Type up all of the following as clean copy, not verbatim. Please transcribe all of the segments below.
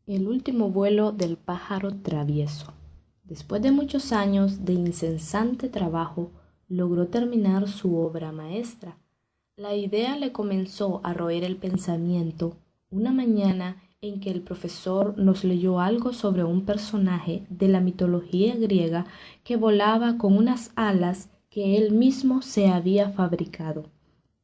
El último vuelo del pájaro travieso. Después de muchos años de incesante trabajo, logró terminar su obra maestra. La idea le comenzó a roer el pensamiento una mañana en que el profesor nos leyó algo sobre un personaje de la mitología griega que volaba con unas alas que él mismo se había fabricado.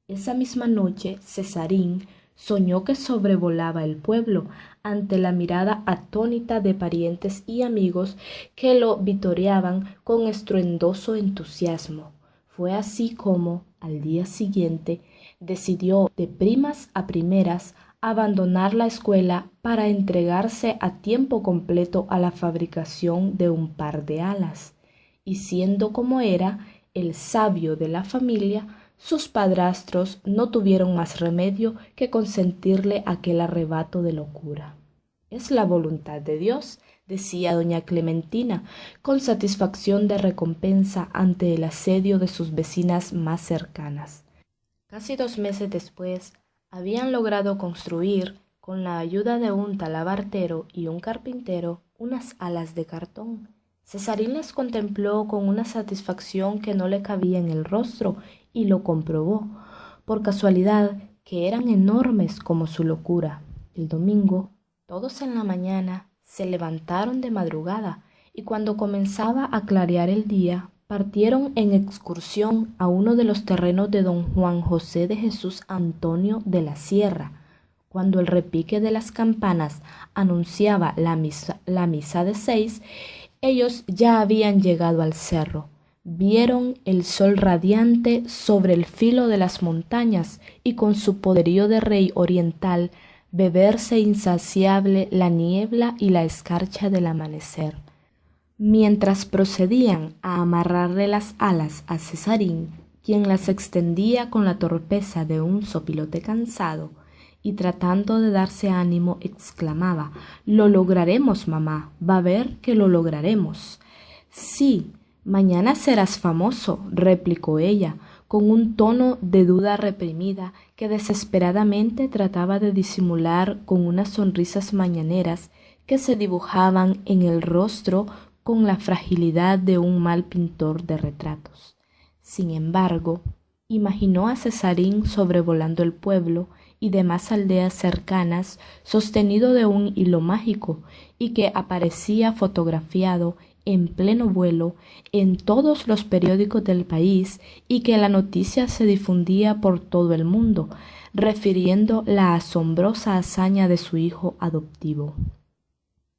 Esa misma noche, Cesarín soñó que sobrevolaba el pueblo ante la mirada atónita de parientes y amigos que lo vitoreaban con estruendoso entusiasmo. Fue así como, al día siguiente, decidió de primas a primeras abandonar la escuela para entregarse a tiempo completo a la fabricación de un par de alas. Y siendo como era el sabio de la familia, sus padrastros no tuvieron más remedio que consentirle aquel arrebato de locura. Es la voluntad de Dios, decía doña Clementina, con satisfacción de recompensa ante el asedio de sus vecinas más cercanas. Casi 2 meses después, habían logrado construir, con la ayuda de un talabartero y un carpintero, unas alas de cartón. Cesarín las contempló con una satisfacción que no le cabía en el rostro y lo comprobó, por casualidad, que eran enormes como su locura. El domingo, todos en la mañana, se levantaron de madrugada y cuando comenzaba a clarear el día, partieron en excursión a uno de los terrenos de don Juan José de Jesús Antonio de la Sierra. Cuando el repique de las campanas anunciaba la misa de 6, ellos ya habían llegado al cerro. Vieron el sol radiante sobre el filo de las montañas y con su poderío de rey oriental beberse insaciable la niebla y la escarcha del amanecer. Mientras procedían a amarrarle las alas a Cesarín, quien las extendía con la torpeza de un sopilote cansado, y tratando de darse ánimo exclamaba: «Lo lograremos, mamá, va a ver que lo lograremos». «Sí, mañana serás famoso», replicó ella, con un tono de duda reprimida que desesperadamente trataba de disimular con unas sonrisas mañaneras que se dibujaban en el rostro con la fragilidad de un mal pintor de retratos. Sin embargo, imaginó a Cesarín sobrevolando el pueblo y demás aldeas cercanas, sostenido de un hilo mágico, y que aparecía fotografiado en pleno vuelo en todos los periódicos del país, y que la noticia se difundía por todo el mundo, refiriendo la asombrosa hazaña de su hijo adoptivo.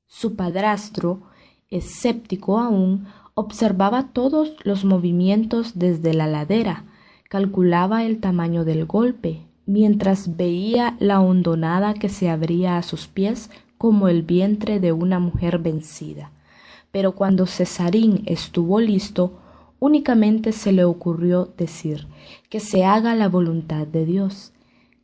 Su padrastro, escéptico aún, observaba todos los movimientos desde la ladera, calculaba el tamaño del golpe, mientras veía la hondonada que se abría a sus pies como el vientre de una mujer vencida. Pero cuando Cesarín estuvo listo, únicamente se le ocurrió decir: «Que se haga la voluntad de Dios».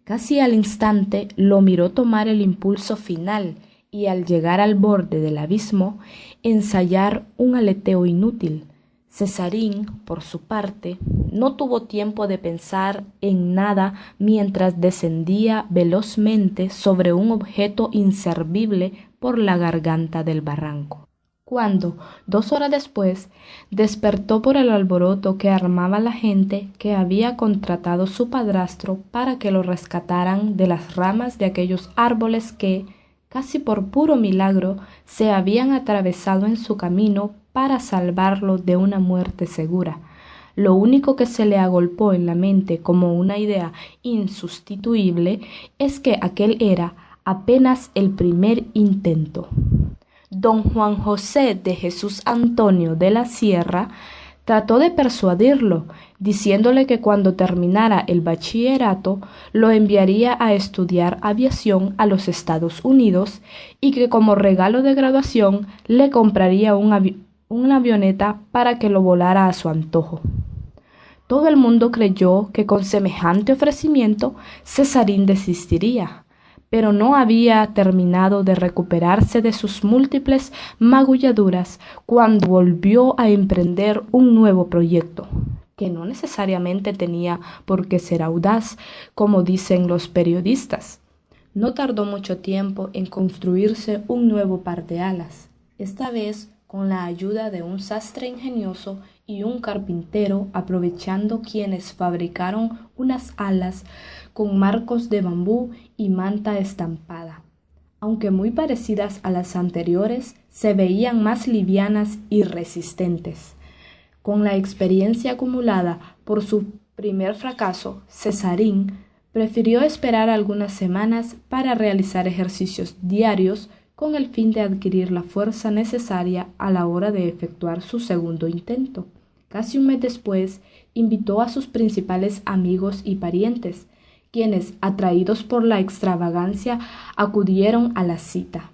Casi al instante lo miró tomar el impulso final y al llegar al borde del abismo, ensayar un aleteo inútil. Cesarín, por su parte, no tuvo tiempo de pensar en nada mientras descendía velozmente sobre un objeto inservible por la garganta del barranco. Cuando, 2 horas después, despertó por el alboroto que armaba la gente que había contratado su padrastro para que lo rescataran de las ramas de aquellos árboles que, casi por puro milagro, se habían atravesado en su camino para salvarlo de una muerte segura. Lo único que se le agolpó en la mente como una idea insustituible es que aquel era apenas el primer intento. Don Juan José de Jesús Antonio de la Sierra trató de persuadirlo, diciéndole que cuando terminara el bachillerato lo enviaría a estudiar aviación a los Estados Unidos y que como regalo de graduación le compraría una avioneta para que lo volara a su antojo. Todo el mundo creyó que con semejante ofrecimiento Cesarín desistiría, pero no había terminado de recuperarse de sus múltiples magulladuras cuando volvió a emprender un nuevo proyecto, que no necesariamente tenía por qué ser audaz, como dicen los periodistas. No tardó mucho tiempo en construirse un nuevo par de alas, esta vez con la ayuda de un sastre ingenioso y un carpintero, aprovechando quienes fabricaron unas alas con marcos de bambú y manta estampada. Aunque muy parecidas a las anteriores, se veían más livianas y resistentes. Con la experiencia acumulada por su primer fracaso, Cesarín prefirió esperar algunas semanas para realizar ejercicios diarios con el fin de adquirir la fuerza necesaria a la hora de efectuar su segundo intento. Casi un mes después, invitó a sus principales amigos y parientes, quienes, atraídos por la extravagancia, acudieron a la cita.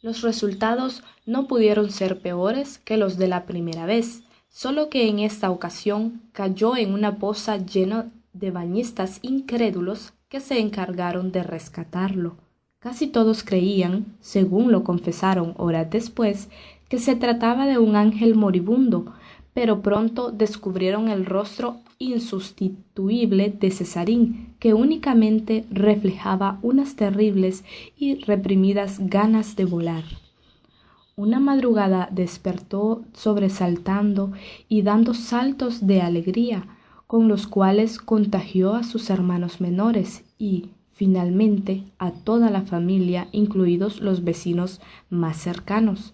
Los resultados no pudieron ser peores que los de la primera vez, solo que en esta ocasión cayó en una poza llena de bañistas incrédulos que se encargaron de rescatarlo. Casi todos creían, según lo confesaron horas después, que se trataba de un ángel moribundo, pero pronto descubrieron el rostro insustituible de Cesarín, que únicamente reflejaba unas terribles y reprimidas ganas de volar. Una madrugada despertó sobresaltando y dando saltos de alegría, con los cuales contagió a sus hermanos menores y, finalmente, a toda la familia, incluidos los vecinos más cercanos,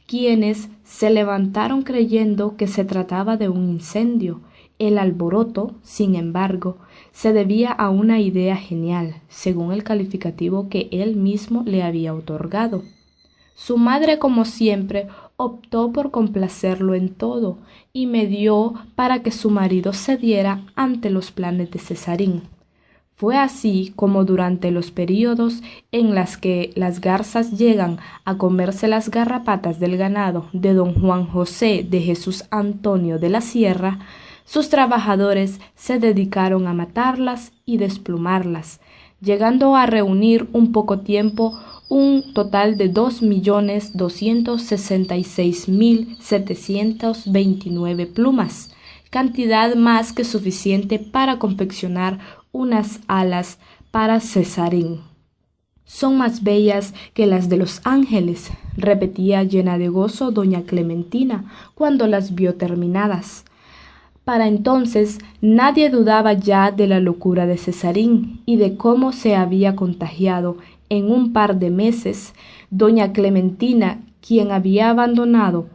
quienes se levantaron creyendo que se trataba de un incendio. El alboroto, sin embargo, se debía a una idea genial, según el calificativo que él mismo le había otorgado. Su madre, como siempre, optó por complacerlo en todo y medió para que su marido cediera ante los planes de Cesarín. Fue así como durante los períodos en los que las garzas llegan a comerse las garrapatas del ganado de don Juan José de Jesús Antonio de la Sierra, sus trabajadores se dedicaron a matarlas y desplumarlas, llegando a reunir en poco tiempo un total de 2.266.729 plumas, cantidad más que suficiente para confeccionar unas alas para Cesarín. Son más bellas que las de los ángeles, repetía llena de gozo doña Clementina cuando las vio terminadas. Para entonces nadie dudaba ya de la locura de Cesarín y de cómo se había contagiado en un par de meses. Doña Clementina, quien había abandonado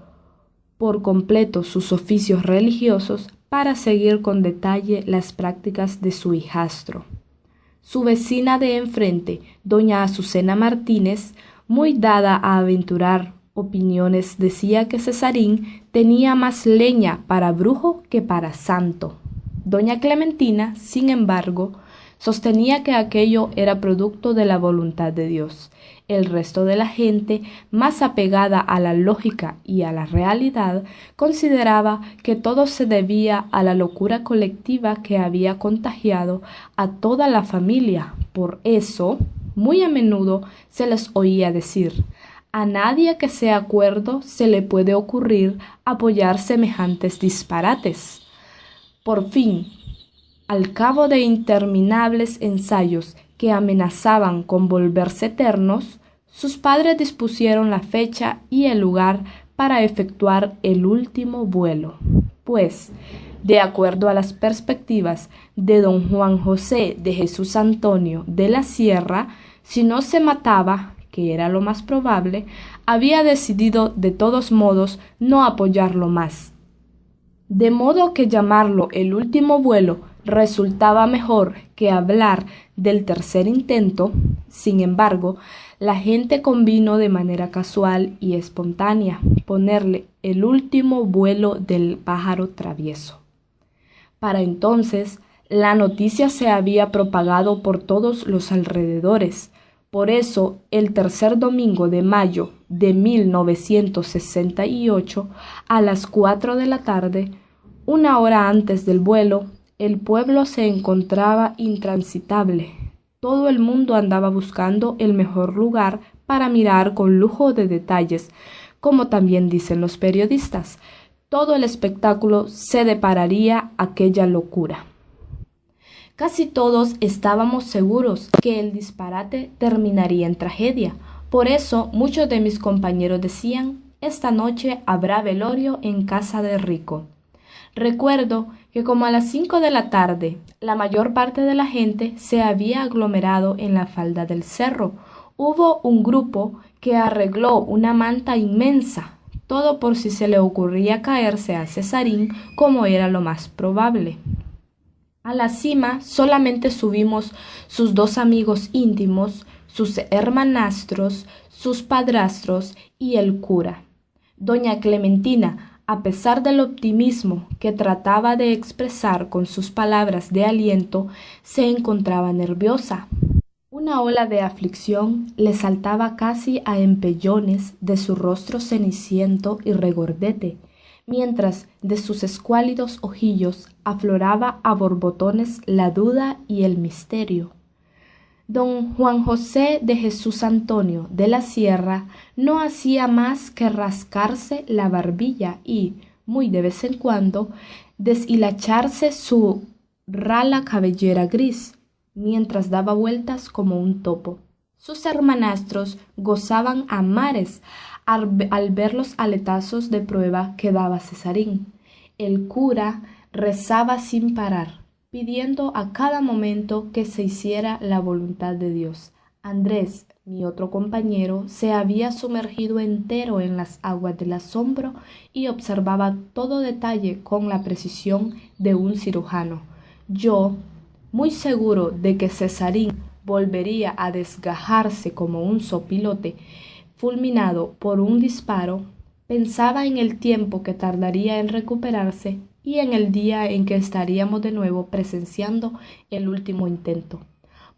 por completo sus oficios religiosos para seguir con detalle las prácticas de su hijastro. Su vecina de enfrente, doña Azucena Martínez, muy dada a aventurar opiniones, decía que Cesarín tenía más leña para brujo que para santo. Doña Clementina, sin embargo, sostenía que aquello era producto de la voluntad de Dios. El resto de la gente, más apegada a la lógica y a la realidad, consideraba que todo se debía a la locura colectiva que había contagiado a toda la familia. Por eso, muy a menudo se les oía decir: a nadie que sea cuerdo se le puede ocurrir apoyar semejantes disparates. Por fin, al cabo de interminables ensayos que amenazaban con volverse eternos, sus padres dispusieron la fecha y el lugar para efectuar el último vuelo, pues, de acuerdo a las perspectivas de don Juan José de Jesús Antonio de la Sierra, si no se mataba, que era lo más probable, había decidido de todos modos no apoyarlo más. De modo que llamarlo el último vuelo resultaba mejor que hablar del tercer intento. Sin embargo, la gente convino de manera casual y espontánea ponerle el último vuelo del pájaro travieso. Para entonces, la noticia se había propagado por todos los alrededores. Por eso, el tercer domingo de mayo de 1968, a las 4 de la tarde, una hora antes del vuelo, el pueblo se encontraba intransitable. Todo el mundo andaba buscando el mejor lugar para mirar con lujo de detalles, como también dicen los periodistas. Todo el espectáculo se depararía aquella locura. Casi todos estábamos seguros que el disparate terminaría en tragedia. Por eso muchos de mis compañeros decían, esta noche habrá velorio en casa de Rico. Recuerdo que como a las 5 de la tarde, la mayor parte de la gente se había aglomerado en la falda del cerro. Hubo un grupo que arregló una manta inmensa, todo por si se le ocurría caerse a Cesarín, como era lo más probable. A la cima solamente subimos sus dos amigos íntimos, sus hermanastros, sus padrastros y el cura. Doña Clementina, a pesar del optimismo que trataba de expresar con sus palabras de aliento, se encontraba nerviosa. Una ola de aflicción le saltaba casi a empellones de su rostro ceniciento y regordete, mientras de sus escuálidos ojillos afloraba a borbotones la duda y el misterio. Don Juan José de Jesús Antonio de la Sierra no hacía más que rascarse la barbilla y, muy de vez en cuando, deshilacharse su rala cabellera gris, mientras daba vueltas como un topo. Sus hermanastros gozaban a mares al ver los aletazos de prueba que daba Cesarín. El cura rezaba sin parar, pidiendo a cada momento que se hiciera la voluntad de Dios. Andrés, mi otro compañero, se había sumergido entero en las aguas del asombro y observaba todo detalle con la precisión de un cirujano. Yo, muy seguro de que Cesarín volvería a desgajarse como un sopilote fulminado por un disparo, pensaba en el tiempo que tardaría en recuperarse y en el día en que estaríamos de nuevo presenciando el último intento.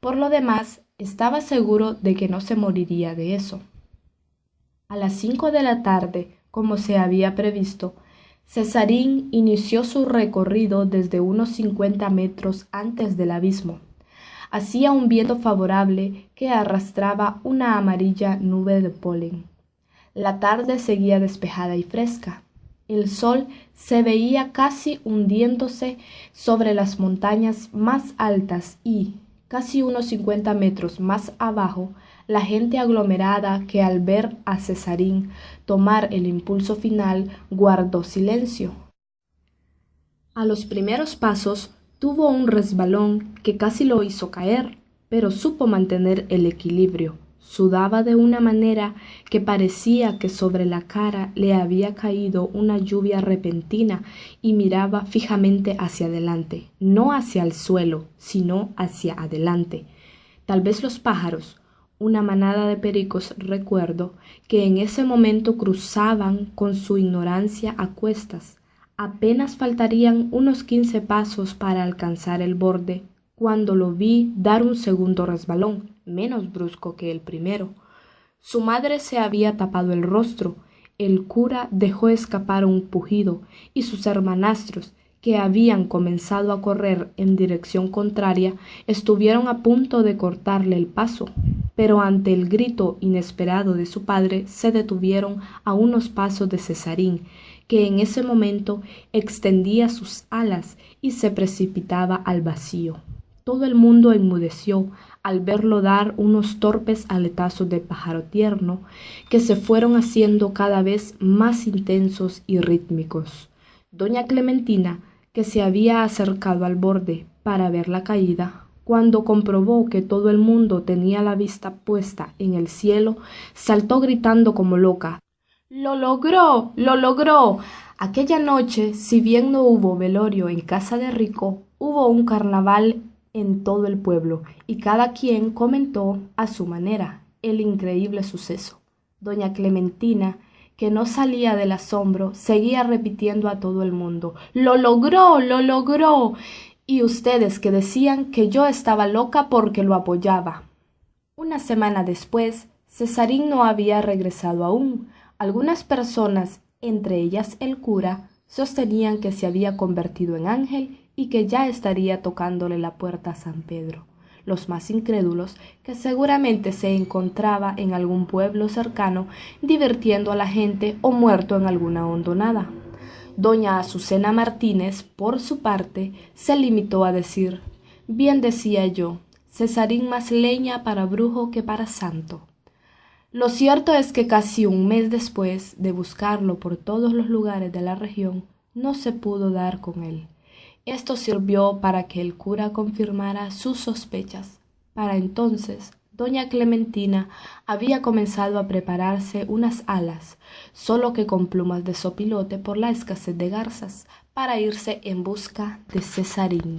Por lo demás, estaba seguro de que no se moriría de eso. A las 5 de la tarde, como se había previsto, Cesarín inició su recorrido desde unos 50 metros antes del abismo. Hacía un viento favorable que arrastraba una amarilla nube de polen. La tarde seguía despejada y fresca. El sol se veía casi hundiéndose sobre las montañas más altas y, casi unos 50 metros más abajo, la gente aglomerada que al ver a Cesarín tomar el impulso final guardó silencio. A los primeros pasos tuvo un resbalón que casi lo hizo caer, pero supo mantener el equilibrio. Sudaba de una manera que parecía que sobre la cara le había caído una lluvia repentina y miraba fijamente hacia adelante, no hacia el suelo, sino hacia adelante. Tal vez los pájaros, una manada de pericos, recuerdo, que en ese momento cruzaban con su ignorancia a cuestas. Apenas faltarían unos 15 pasos para alcanzar el borde, cuando lo vi dar un segundo resbalón, menos brusco que el primero. Su madre se había tapado el rostro, el cura dejó escapar un pujido, y sus hermanastros, que habían comenzado a correr en dirección contraria, estuvieron a punto de cortarle el paso, pero ante el grito inesperado de su padre se detuvieron a unos pasos de Cesarín, que en ese momento extendía sus alas y se precipitaba al vacío. Todo el mundo enmudeció al verlo dar unos torpes aletazos de pájaro tierno que se fueron haciendo cada vez más intensos y rítmicos. Doña Clementina, que se había acercado al borde para ver la caída, cuando comprobó que todo el mundo tenía la vista puesta en el cielo, saltó gritando como loca: ¡Lo logró! ¡Lo logró! Aquella noche, si bien no hubo velorio en casa de Rico, hubo un carnaval en todo el pueblo, y cada quien comentó a su manera el increíble suceso. Doña Clementina, que no salía del asombro, seguía repitiendo a todo el mundo: ¡Lo logró! ¡Lo logró! Y ustedes que decían que yo estaba loca porque lo apoyaba. Una semana después, Cesarín no había regresado aún. Algunas personas, entre ellas el cura, sostenían que se había convertido en ángel y que ya estaría tocándole la puerta a San Pedro. Los más incrédulos, que seguramente se encontraba en algún pueblo cercano, divirtiendo a la gente o muerto en alguna hondonada. Doña Azucena Martínez, por su parte, se limitó a decir: Bien decía yo, Cesarín más leña para brujo que para santo. Lo cierto es que casi un mes después de buscarlo por todos los lugares de la región, no se pudo dar con él. Esto sirvió para que el cura confirmara sus sospechas. Para entonces, doña Clementina había comenzado a prepararse unas alas, solo que con plumas de sopilote por la escasez de garzas, para irse en busca de Cesarín.